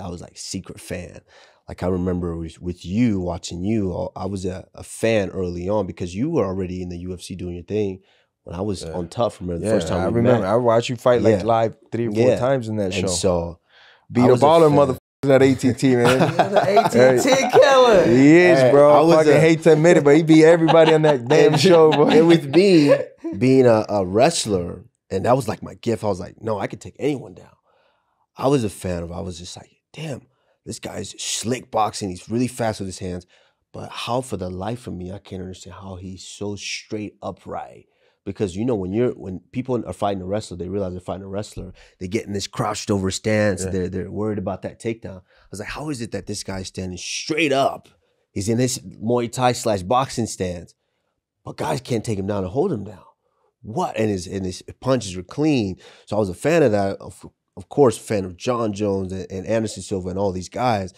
I was like secret fan. Like I remember with you, watching you, I was a fan early on because you were already in the UFC doing your thing. When I was on Tough, remember the first time I we remember. met. I watched you fight like live 3 or 4 times in that and show. So beat a baller motherfuckers at ATT, man. ATT killer. He is, bro. I fucking hate to admit it, but he beat everybody on that damn show, boy. And with me being a wrestler, and that was like my gift, I was like, no, I could take anyone down. I was a fan of, I was just like, damn, this guy's slick boxing. He's really fast with his hands. But how, for the life of me, I can't understand how he's so straight upright. Because you know, when people are fighting a wrestler, they realize they're fighting a wrestler. They get in this crouched over stance. They're worried about that takedown. I was like, how is it that this guy's standing straight up? He's in this Muay Thai / boxing stance, but guys can't take him down and hold him down. What? And his punches are clean. So I was a fan of that. Of course, a fan of John Jones and Anderson Silva and all these guys.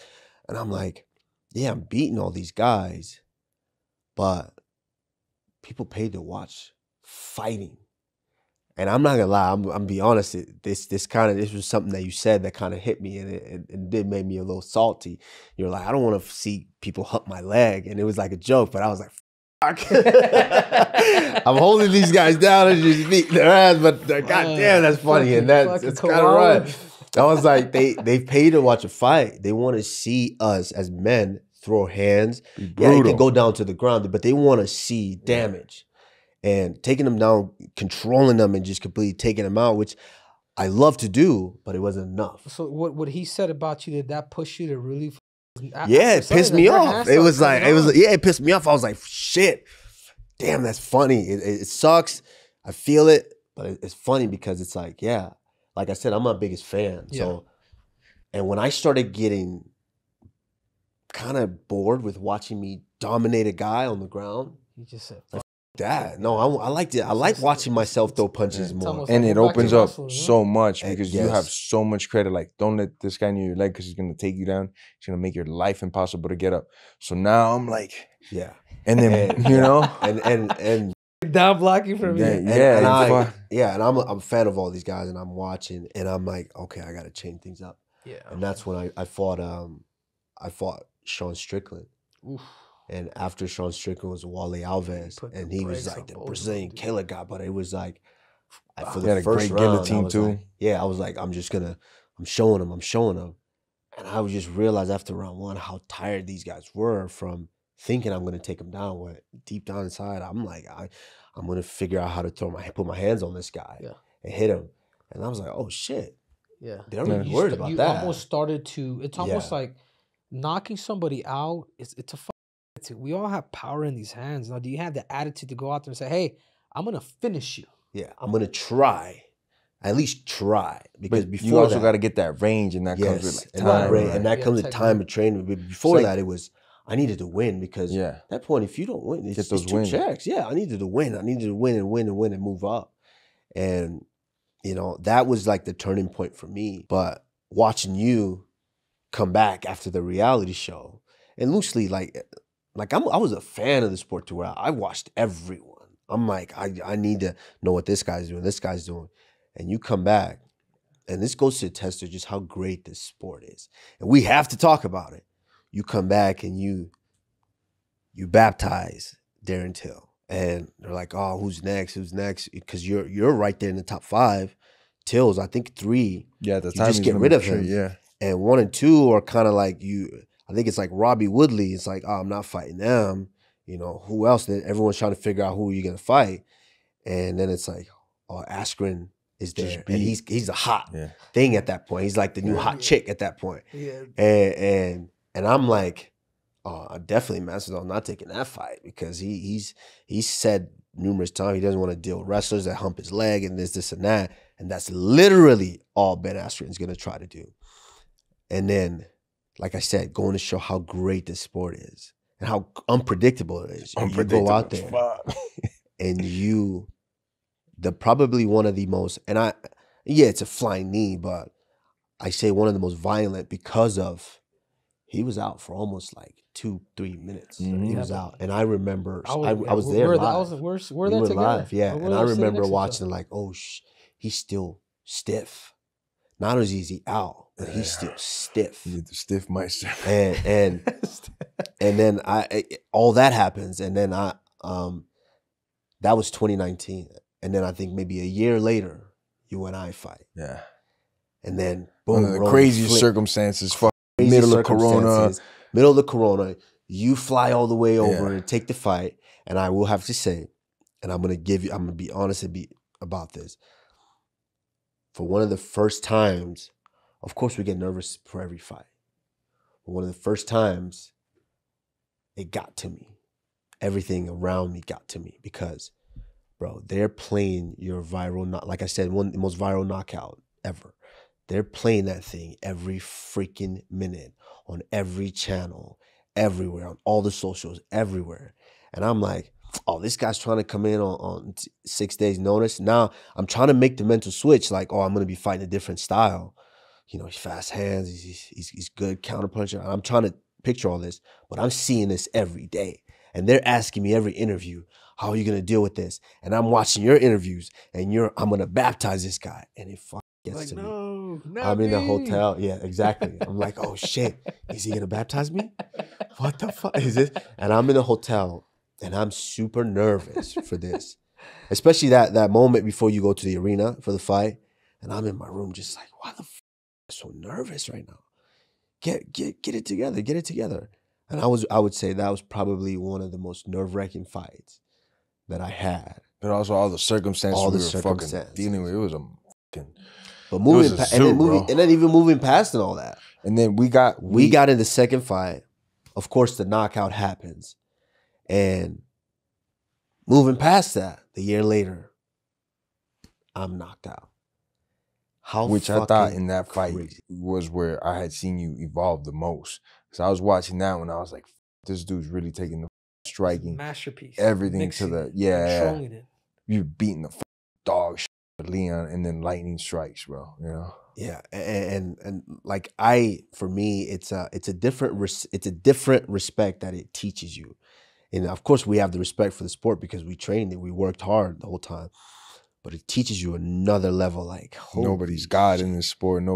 And I'm like, yeah, I'm beating all these guys, but people paid to watch fighting. And I'm not gonna lie, I'm be honest, this was something that you said that kind of hit me, and it did make me a little salty. You're like, I don't want to see people hump my leg. And it was like a joke, but I was like, fuck. I'm holding these guys down and just beating their ass, but goddamn, that's funny. And that's kind of right. I was like, they pay to watch a fight. They want to see us as men throw hands. Yeah, it can go down to the ground, but they want to see damage. And taking them down, controlling them, and just completely taking them out, which I love to do, but it wasn't enough. So what he said about you, did that push you to really? Yeah, it pissed me off. It was like, it pissed me off. I was like, shit, damn, that's funny. It sucks. I feel it, but it's funny because it's like, yeah, like I said, I'm my biggest fan. So, and when I started getting kind of bored with watching me dominate a guy on the ground, you just said, like, that. No, I liked it. I like watching myself throw punches more. And it opens up so much because you have so much credit. Like, don't let this guy near your leg because he's going to take you down. He's going to make your life impossible to get up. So now I'm like, yeah. And then, you know. And down blocking from me. And I'm a fan of all these guys, and I'm watching, and I'm like, okay, I got to change things up. Yeah. And that's when I fought Sean Strickland. Oof. And after Sean Strickland was Wale Alves, and he was like the Brazilian killer guy. But it was like, for the first round, I was like, I was like, I'm showing him. And I would just realize after round 1 how tired these guys were from thinking I'm going to take him down. When deep down inside, I'm like, I'm going to figure out how to put my hands on this guy and hit him. And I was like, oh shit. Yeah. They're really worried about that. You almost started to, it's almost like knocking somebody out. It's a we all have power in these hands. Now, do you have the attitude to go out there and say, hey, I'm going to finish you? Yeah, I'm going to try. At least try. Because before you also got to get that range, and that comes with like time. And that comes with time of training. But before that, it was, I needed to win because at that point, if you don't win, it's 2 checks. Yeah, I needed to win. I needed to win and win and win and move up. And, you know, that was like the turning point for me. But watching you come back after the reality show, and loosely, I was a fan of the sport to where I watched everyone. I'm like, I need to know what this guy's doing, And you come back, and this goes to attest to just how great this sport is. And we have to talk about it. You come back and you baptize Darren Till. And they're like, oh, who's next? Because you're right there in the top 5. Till's, I think 3. Yeah, at the you time just get rid of him. Yeah. And 1 and 2 are kind of like I think it's like Robbie Woodley. It's like, oh, I'm not fighting them. You know, who else? Then everyone's trying to figure out who you're going to fight. And then it's like, oh, Askren is there. And he's a hot thing at that point. He's like the new hot chick at that point. Yeah. And I'm like, oh, definitely Masvidal not taking that fight because he's said numerous times he doesn't want to deal with wrestlers that hump his leg and this and that. And that's literally all Ben Askren's going to try to do. And then, like I said, going to show how great this sport is and how unpredictable it is. You go out there and probably one of the most, and it's a flying knee, but I say one of the most violent because of he was out for almost like 2-3 minutes. He was out. And I remember, I was there live. We're there together. Live, yeah. And I remember watching like, oh, he's still stiff. Not only is he out, and he's still stiff. You get the stiff meister. And then all that happens, and then that was 2019, and then I think maybe a year later, you and I fight. Yeah. And then boom, one of the craziest circumstances. Middle of Corona. You fly all the way over and take the fight, and I will have to say, and I'm gonna be honest about this. For one of the first times, of course we get nervous for every fight. But one of the first times, it got to me. Everything around me got to me because, bro, they're playing your viral, like I said, the most viral knockout ever. They're playing that thing every freaking minute on every channel, everywhere, on all the socials, everywhere. And I'm like, oh, this guy's trying to come in on 6 days notice. Now I'm trying to make the mental switch, like, oh, I'm going to be fighting a different style. You know, he's fast hands, he's good counterpuncher. I'm trying to picture all this, but I'm seeing this every day. And they're asking me every interview, how are you going to deal with this? And I'm watching your interviews, and I'm going to baptize this guy. And it fucking gets to me. I'm in the hotel. Yeah, exactly. I'm like, oh shit, is he going to baptize me? What the fuck is this? And I'm in the hotel, and I'm super nervous for this. Especially that moment before you go to the arena for the fight. And I'm in my room just like, why the fuck am I so nervous right now? Get it together. Get it together. And I would say that was probably one of the most nerve-wracking fights that I had. But also all the circumstances we were fucking dealing with. It was a fucking... But and then even moving past and all that. And then we got in the second fight. Of course, the knockout happens. And moving past that, the year later, I'm knocked out. Which I thought in that fight was where I had seen you evolve the most. So I was watching that when I was like, this dude's really taking the striking. Masterpiece. Everything mixing, to the, controlling it. You're beating the dog shit with Leon and then lightning strikes, bro. You know? Yeah. And like for me, it's a different respect that it teaches you. And of course we have the respect for the sport because we trained it. We worked hard the whole time. But it teaches you another level. Like nobody's God in this sport. No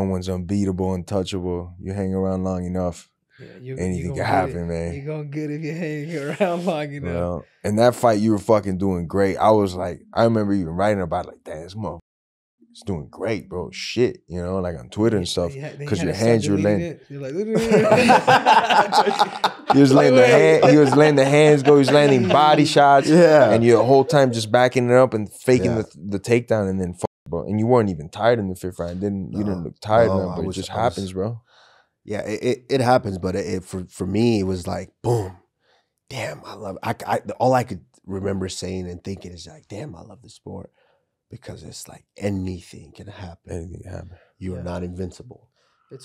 one's unbeatable, untouchable. You hang around long enough, anything can happen, man. You're gonna get it if you're hanging around long enough. Well, in that fight, you were fucking doing great. I was like, I remember even writing about it, like, damn, this motherfucker is doing great, bro. Shit, you know, like on Twitter and stuff. Because your hands, you were laying. You're like, he was letting the hands go. He was landing body shots. Yeah. And you the whole time just backing it up and faking the takedown, and then bro. And you weren't even tired in the fifth round. You didn't look tired enough, but it just happens, bro. Yeah, it happens, but for me, it was like, boom, damn, I love it. All I could remember saying and thinking is like, damn, I love the sport because it's like anything can happen. Anything can happen. You are not invincible. And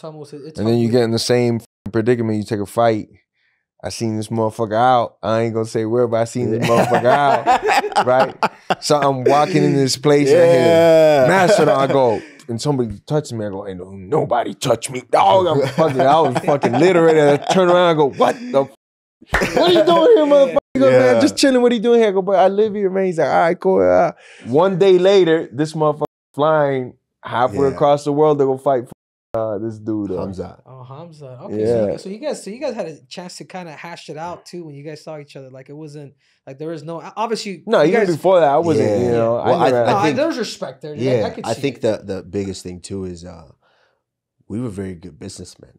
then you get in the same predicament. You take a fight. I seen this motherfucker out. I ain't gonna say where, but I seen this motherfucker out, right? So I'm walking in this place and I hear Master, I go, and somebody touches me. I go, ain't nobody touch me, dog. I was fucking literally. I turn around. I go, what the? What are you doing here, motherfucker? He goes, man, just chilling. What are you doing here? I go, but I live here, man. He's like, all right, cool. One day later, this motherfucker flying halfway across the world to go fight this dude. Hamza. Oh, Hamza. Okay, so you guys had a chance to kind of hash it out too when you guys saw each other. Like it wasn't like there was no obviously. No, even before that, I wasn't. You know, well, I think there's respect there. Yeah, I think the biggest thing too is we were very good businessmen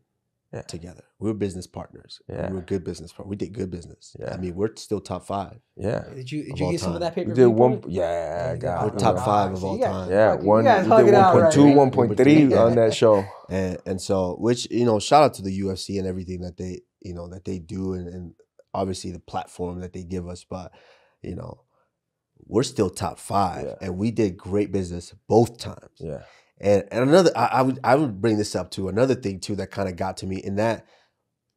together. We were business partners. Yeah. We were good business partners. We did good business. Yeah. I mean, we're still top 5. Yeah. Did you get some of that paper? We did one. Yeah, we're top 5 of all time. Yeah, we did 1.2, 1.3 on that show. And so, which, you know, shout out to the UFC and everything that they, you know, that they do, and obviously the platform that they give us. But, you know, we're still top 5, and we did great business both times. Yeah. And another, I would bring this up too. Another thing too that kind of got to me in that,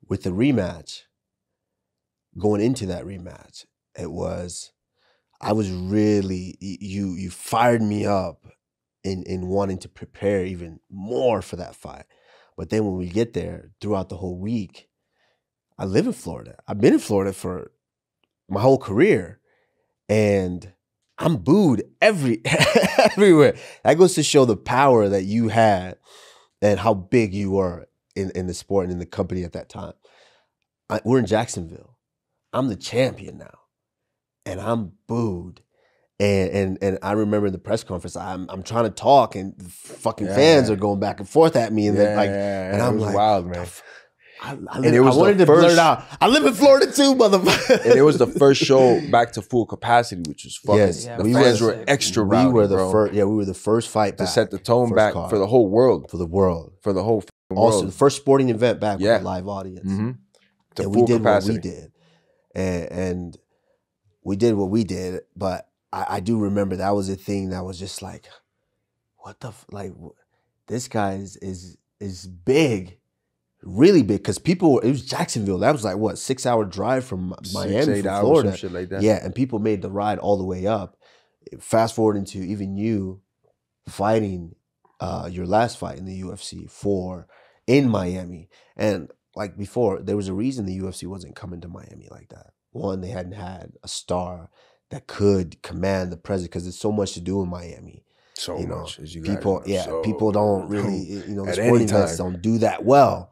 with the rematch, going into that rematch, I was really, you fired me up in wanting to prepare even more for that fight. But then when we get there, throughout the whole week, I live in Florida. I've been in Florida for my whole career, and I'm booed everywhere. That goes to show the power that you had and how big you were in the sport and in the company at that time. We're in Jacksonville. I'm the champion now, and I'm booed. And I remember in the press conference, I'm trying to talk, and fucking fans are going back and forth at me, and then and I'm like, wild, man. I wanted to blurt out, I live in Florida too, motherfucker. And it was the first show back to full capacity, which was fucking. Yes, the fans were extra rowdy, we were the bro. first. Yeah, we were the first fight to back, set the tone back for the whole world, for the world, for the whole fucking also world. the first sporting event back with a live audience. To and full we did capacity. what we did, and we did what we did. But I do remember that was a thing that was just like, what the this guy is big. Really big, because people, it was Jacksonville. That was like, what, 6-hour drive from Miami, from Florida. Some shit like that. Yeah, and people made the ride all the way up. Fast forward into even you fighting your last fight in the UFC in Miami. And like before, there was a reason the UFC wasn't coming to Miami like that. One, they hadn't had a star that could command the presence, because there's so much to do in Miami. So much, as you people, guys know. people don't really, the at sporting any time. events don't do that well.